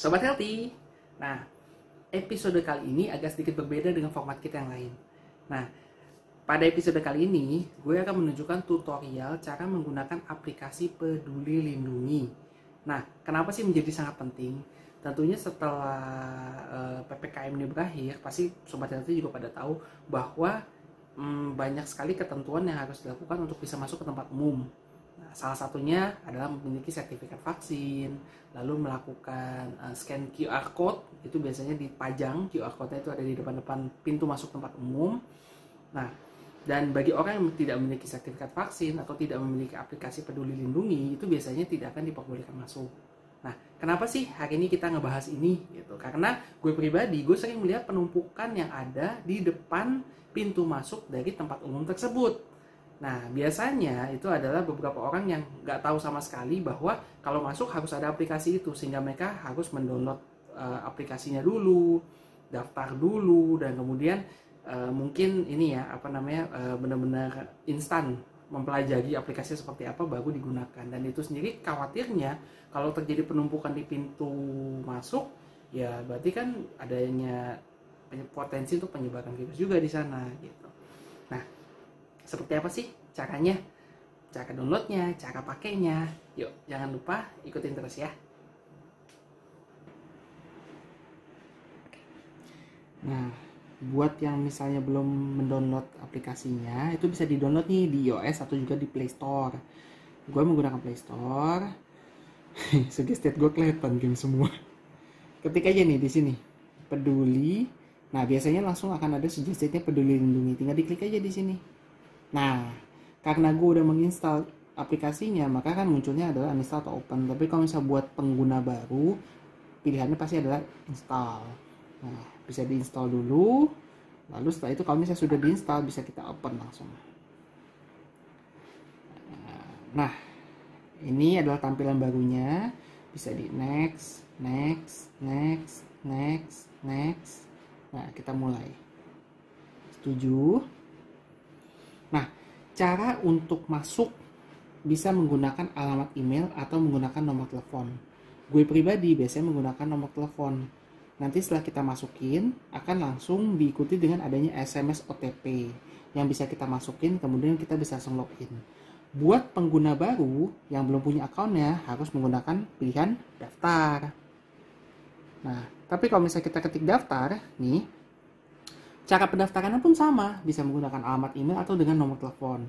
Sobat Healthy. Nah, episode kali ini agak sedikit berbeda dengan format kita yang lain. Nah, pada episode kali ini, gue akan menunjukkan tutorial cara menggunakan aplikasi Peduli Lindungi. Nah, kenapa sih menjadi sangat penting? Tentunya setelah PPKM ini berakhir, pasti Sobat Healthy juga pada tahu bahwa banyak sekali ketentuan yang harus dilakukan untuk bisa masuk ke tempat umum. Nah, salah satunya adalah memiliki sertifikat vaksin, lalu melakukan scan QR code, itu biasanya dipajang, QR code-nya itu ada di depan-depan pintu masuk tempat umum. Nah, dan bagi orang yang tidak memiliki sertifikat vaksin atau tidak memiliki aplikasi Peduli Lindungi, itu biasanya tidak akan diperbolehkan masuk. Nah, kenapa sih hari ini kita ngebahas ini? Gitu. Karena gue pribadi, gue sering melihat penumpukan yang ada di depan pintu masuk dari tempat umum tersebut. Nah, biasanya itu adalah beberapa orang yang nggak tahu sama sekali bahwa kalau masuk harus ada aplikasi itu, sehingga mereka harus mendownload aplikasinya dulu, daftar dulu, dan kemudian mungkin ini ya benar-benar instan mempelajari aplikasi seperti apa baru digunakan. Dan itu sendiri khawatirnya kalau terjadi penumpukan di pintu masuk, ya berarti kan adanya potensi untuk penyebaran virus juga di sana gitu. Nah, seperti apa sih caranya? Cara downloadnya, cara pakainya. Yuk, jangan lupa ikutin terus ya. Nah, buat yang misalnya belum mendownload aplikasinya, itu bisa di-download nih di iOS atau juga di Play Store. Gue menggunakan Play Store. Suggested gue kelihatan game semua. Ketik aja nih di sini, Peduli. Nah, biasanya langsung akan ada suggestiednya Peduli Lindungi. Tinggal diklik aja di sini. Nah, karena gue udah menginstal aplikasinya, maka kan munculnya adalah uninstall atau open. Tapi kalau misalnya buat pengguna baru, pilihannya pasti adalah install. Nah, bisa diinstal dulu. Lalu setelah itu kalau misalnya sudah diinstal, bisa kita open langsung. Nah, ini adalah tampilan barunya. Bisa di next, next, next, next, next. Nah, kita mulai. Setuju? Nah, cara untuk masuk bisa menggunakan alamat email atau menggunakan nomor telepon. Gue pribadi biasanya menggunakan nomor telepon. Nanti setelah kita masukin, akan langsung diikuti dengan adanya SMS OTP yang bisa kita masukin, kemudian kita bisa langsung login. Buat pengguna baru yang belum punya akunnya, harus menggunakan pilihan daftar. Nah, tapi kalau misalnya kita ketik daftar, nih, cara pendaftarannya pun sama, bisa menggunakan alamat email atau dengan nomor telepon.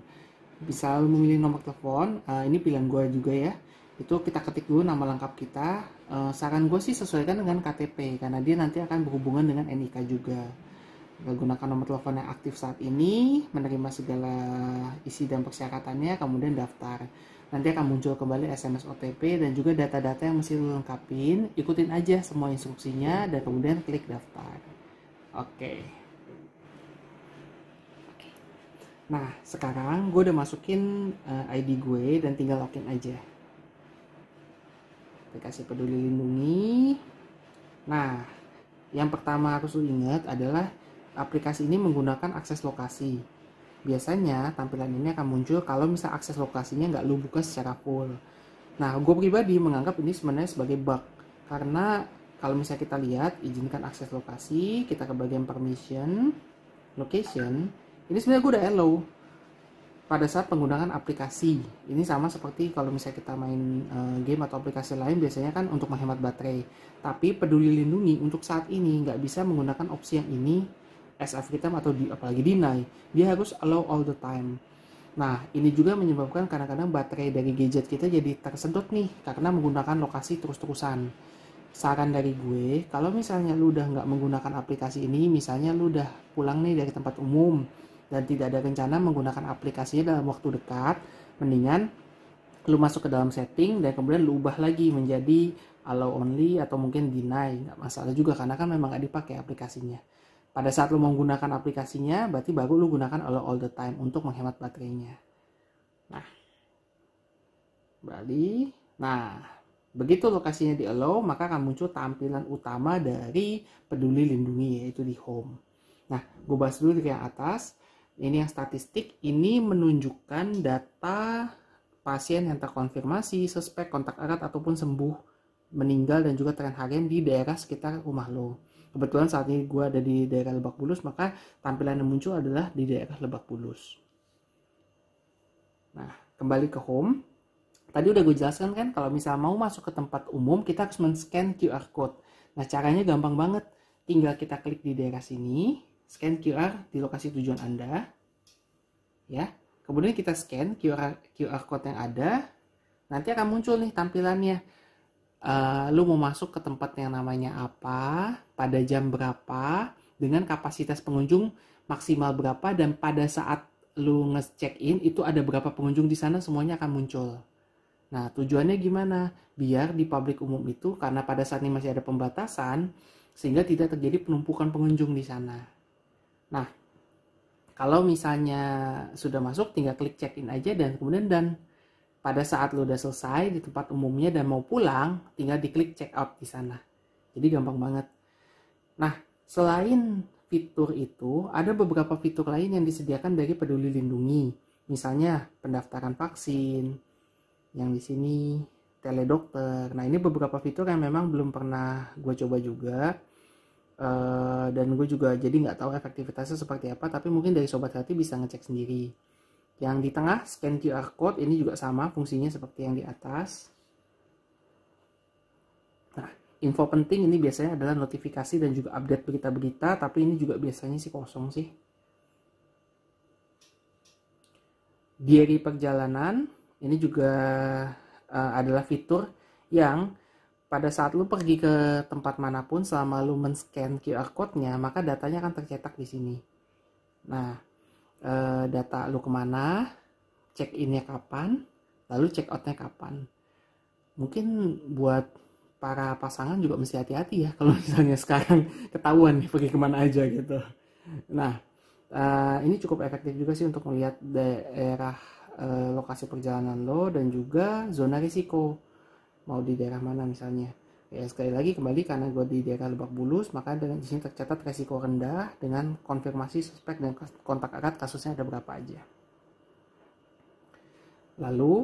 Bisa memilih nomor telepon, ini pilihan gue juga ya. Itu kita ketik dulu nama lengkap kita. Saran gue sih sesuaikan dengan KTP, karena dia nanti akan berhubungan dengan NIK juga. Gunakan nomor telepon yang aktif saat ini, menerima segala isi dan persyaratannya, kemudian daftar. Nanti akan muncul kembali SMS OTP dan juga data-data yang mesti lu lengkapin. Ikutin aja semua instruksinya dan kemudian klik daftar. Oke. Nah, sekarang gue udah masukin ID gue dan tinggal login aja. Aplikasi Peduli Lindungi. Nah, yang pertama harus lu ingat adalah aplikasi ini menggunakan akses lokasi. Biasanya tampilan ini akan muncul kalau misal akses lokasinya nggak lu buka secara full. Nah, gue pribadi menganggap ini sebenarnya sebagai bug. Karena kalau misalnya kita lihat, izinkan akses lokasi, kita ke bagian permission, location, ini sebenarnya gue udah allow pada saat penggunaan aplikasi. Ini sama seperti kalau misalnya kita main game atau aplikasi lain, biasanya kan untuk menghemat baterai. Tapi Peduli Lindungi untuk saat ini nggak bisa menggunakan opsi yang ini, as every time atau apalagi deny. Dia harus allow all the time. Nah, ini juga menyebabkan kadang-kadang baterai dari gadget kita jadi tersedot nih karena menggunakan lokasi terus-terusan. Saran dari gue, kalau misalnya lu udah nggak menggunakan aplikasi ini, misalnya lu udah pulang nih dari tempat umum dan tidak ada rencana menggunakan aplikasinya dalam waktu dekat, mendingan lu masuk ke dalam setting dan kemudian lu ubah lagi menjadi allow only atau mungkin deny. Nggak masalah juga karena kan memang nggak dipakai aplikasinya. Pada saat lu menggunakan aplikasinya, berarti baru lu gunakan allow all the time untuk menghemat baterainya. Nah, kembali. Nah, begitu lokasinya di allow, maka akan muncul tampilan utama dari Peduli Lindungi, yaitu di home. Nah, gue bahas dulu di yang atas. Ini yang statistik, ini menunjukkan data pasien yang terkonfirmasi, suspek, kontak erat, ataupun sembuh meninggal dan juga tren harian di daerah sekitar rumah lo. Kebetulan saat ini gue ada di daerah Lebak Bulus, maka tampilan yang muncul adalah di daerah Lebak Bulus. Nah, kembali ke home. Tadi udah gue jelaskan kan, kalau misal mau masuk ke tempat umum, kita harus men-scan QR code. Nah, caranya gampang banget. Tinggal kita klik di daerah sini, scan QR di lokasi tujuan Anda. Ya. Kemudian kita scan QR code yang ada. Nanti akan muncul nih tampilannya. Lu mau masuk ke tempat yang namanya apa, pada jam berapa, dengan kapasitas pengunjung maksimal berapa, dan pada saat lu nge-check in itu ada berapa pengunjung di sana, semuanya akan muncul. Nah, tujuannya gimana? Biar di publik umum itu, karena pada saat ini masih ada pembatasan, sehingga tidak terjadi penumpukan pengunjung di sana. Nah, kalau misalnya sudah masuk, tinggal klik check-in aja dan kemudian pada saat lo udah selesai di tempat umumnya dan mau pulang, tinggal diklik check-out di sana. Jadi gampang banget. Nah, selain fitur itu, ada beberapa fitur lain yang disediakan dari Peduli Lindungi. Misalnya pendaftaran vaksin, yang di sini teledokter. Nah, ini beberapa fitur yang memang belum pernah gue coba juga, dan gue juga jadi nggak tahu efektivitasnya seperti apa, tapi mungkin dari Sobat Hati bisa ngecek sendiri. Yang di tengah scan QR code ini juga sama fungsinya seperti yang di atas. Nah, info penting ini biasanya adalah notifikasi dan juga update berita-berita, tapi ini juga biasanya sih kosong sih. Diary perjalanan ini juga adalah fitur yang pada saat lu pergi ke tempat manapun, selama lu men-scan QR code-nya, maka datanya akan tercetak di sini. Nah, data lu kemana, check-in-nya kapan, lalu check-out-nya kapan. Mungkin buat para pasangan juga mesti hati-hati ya, kalau misalnya sekarang ketahuan nih pergi kemana aja gitu. Nah, ini cukup efektif juga sih untuk melihat daerah lokasi perjalanan lo dan juga zona risiko, mau di daerah mana misalnya. Ya, sekali lagi kembali, karena gue di daerah Lebak Bulus, maka di sini tercatat risiko rendah dengan konfirmasi suspek dan kontak erat kasusnya ada berapa aja. Lalu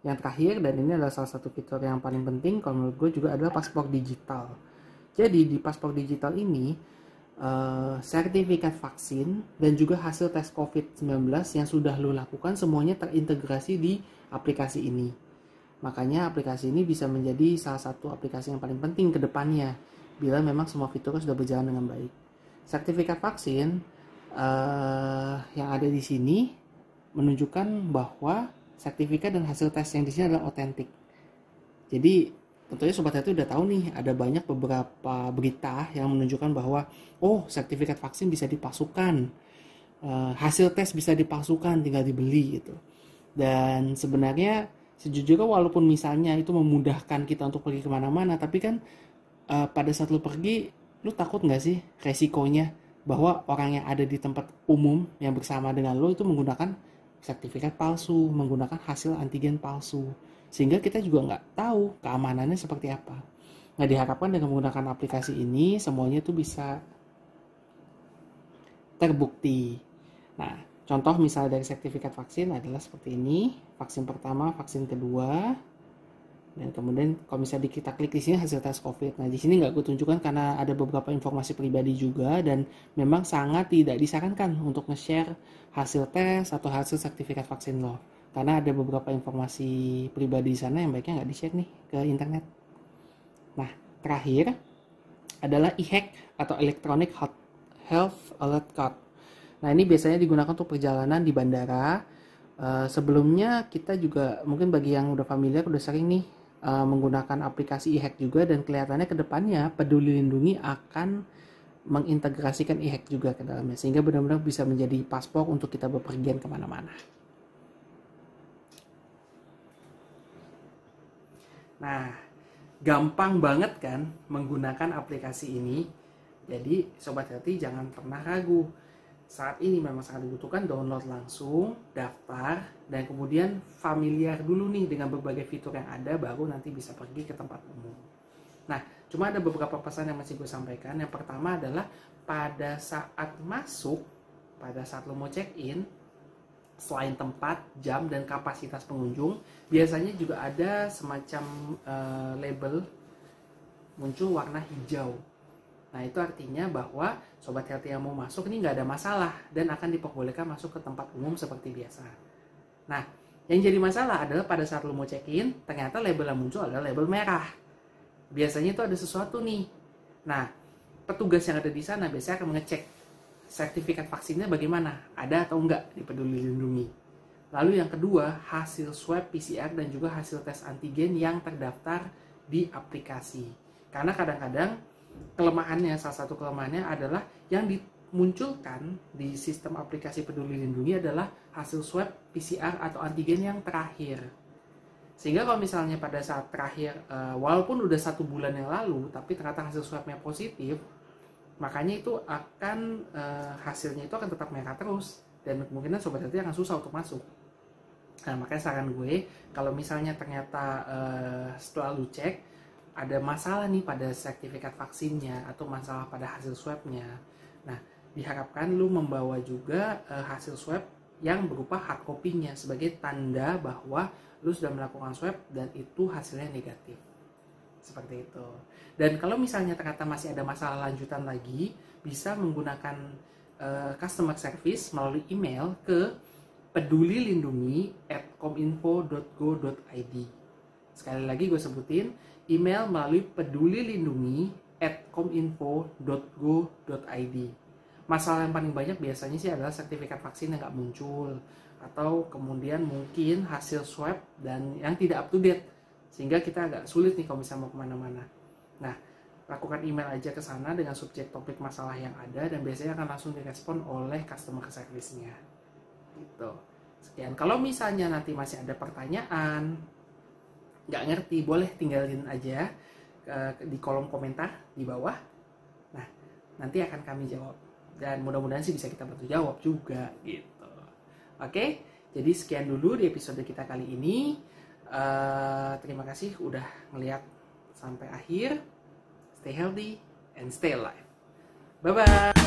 yang terakhir, dan ini adalah salah satu fitur yang paling penting kalau menurut gue juga, adalah paspor digital. Jadi di paspor digital ini sertifikat vaksin dan juga hasil tes COVID-19 yang sudah lo lakukan semuanya terintegrasi di aplikasi ini. Makanya aplikasi ini bisa menjadi salah satu aplikasi yang paling penting ke depannya bila memang semua fiturnya sudah berjalan dengan baik. Sertifikat vaksin yang ada di sini menunjukkan bahwa sertifikat dan hasil tes yang di sini adalah otentik. Jadi tentunya Sobat Hati udah tahu nih, ada banyak beberapa berita yang menunjukkan bahwa sertifikat vaksin bisa dipalsukan, hasil tes bisa dipalsukan, tinggal dibeli gitu. Dan sebenarnya sejujurnya walaupun misalnya itu memudahkan kita untuk pergi kemana-mana, tapi kan pada saat lu pergi, lu takut nggak sih resikonya bahwa orang yang ada di tempat umum yang bersama dengan lu itu menggunakan sertifikat palsu, menggunakan hasil antigen palsu, sehingga kita juga nggak tahu keamanannya seperti apa. Nah, diharapkan dengan menggunakan aplikasi ini semuanya itu bisa terbukti. Nah, contoh misalnya dari sertifikat vaksin adalah seperti ini, vaksin pertama, vaksin kedua, dan kemudian kalau misalnya kita klik di sini hasil tes COVID. Nah, di sini nggak gue tunjukkan karena ada beberapa informasi pribadi juga, dan memang sangat tidak disarankan untuk nge-share hasil tes atau hasil sertifikat vaksin lo, karena ada beberapa informasi pribadi di sana yang baiknya nggak di-share nih ke internet. Nah, terakhir adalah e-hack atau Electronic Health Alert Card. Nah, ini biasanya digunakan untuk perjalanan di bandara. Sebelumnya kita juga mungkin bagi yang udah familiar, udah sering nih menggunakan aplikasi e-hack juga, dan kelihatannya ke depannya Peduli Lindungi akan mengintegrasikan e-hack juga ke dalamnya, sehingga benar-benar bisa menjadi paspor untuk kita bepergian kemana-mana. Nah, gampang banget kan menggunakan aplikasi ini. Jadi Sobat Hati jangan pernah ragu. Saat ini memang sangat dibutuhkan, download langsung, daftar, dan kemudian familiar dulu nih dengan berbagai fitur yang ada, baru nanti bisa pergi ke tempat umum. Nah, cuma ada beberapa pesan yang masih gue sampaikan. Yang pertama adalah pada saat masuk, pada saat lo mau check-in, selain tempat, jam, dan kapasitas pengunjung, biasanya juga ada semacam label muncul warna hijau. Nah, itu artinya bahwa Sobat Healthy yang mau masuk ini nggak ada masalah dan akan diperbolehkan masuk ke tempat umum seperti biasa. Nah, yang jadi masalah adalah pada saat lo mau check-in, ternyata label yang muncul adalah label merah. Biasanya itu ada sesuatu nih. Nah, petugas yang ada di sana biasanya akan mengecek sertifikat vaksinnya bagaimana, ada atau enggak di Peduli Lindungi. Lalu yang kedua, hasil swab PCR dan juga hasil tes antigen yang terdaftar di aplikasi. Karena kadang-kadang kelemahannya, salah satu kelemahannya adalah yang dimunculkan di sistem aplikasi Peduli Lindungi adalah hasil swab PCR atau antigen yang terakhir. Sehingga kalau misalnya pada saat terakhir, walaupun udah 1 bulan yang lalu, tapi ternyata hasil swabnya positif, makanya itu akan hasilnya itu akan tetap merah terus dan kemungkinan Sobat Healthy akan susah untuk masuk. Nah, makanya saran gue, kalau misalnya ternyata setelah lu cek ada masalah nih pada sertifikat vaksinnya atau masalah pada hasil swabnya, nah diharapkan lu membawa juga hasil swab yang berupa hard copy-nya sebagai tanda bahwa lu sudah melakukan swab dan itu hasilnya negatif. Seperti itu. Dan kalau misalnya ternyata masih ada masalah lanjutan lagi, bisa menggunakan customer service melalui email ke pedulilindungi@kominfo.go.id. Sekali lagi gue sebutin, email melalui pedulilindungi@kominfo.go.id. Masalah yang paling banyak biasanya sih adalah sertifikat vaksin yang nggak muncul, atau kemudian mungkin hasil swab dan yang tidak up to date, sehingga kita agak sulit nih kalau misalnya mau kemana-mana. Nah, lakukan email aja ke sana dengan subjek topik masalah yang ada dan biasanya akan langsung direspon oleh customer service-nya. Gitu. Sekian. Kalau misalnya nanti masih ada pertanyaan, nggak ngerti, boleh tinggalin aja di kolom komentar di bawah. Nah, nanti akan kami jawab. Dan mudah-mudahan sih bisa kita bantu jawab juga gitu. Oke, jadi sekian dulu di episode kita kali ini. Terima kasih udah ngeliat sampai akhir. Stay healthy and stay alive. Bye bye.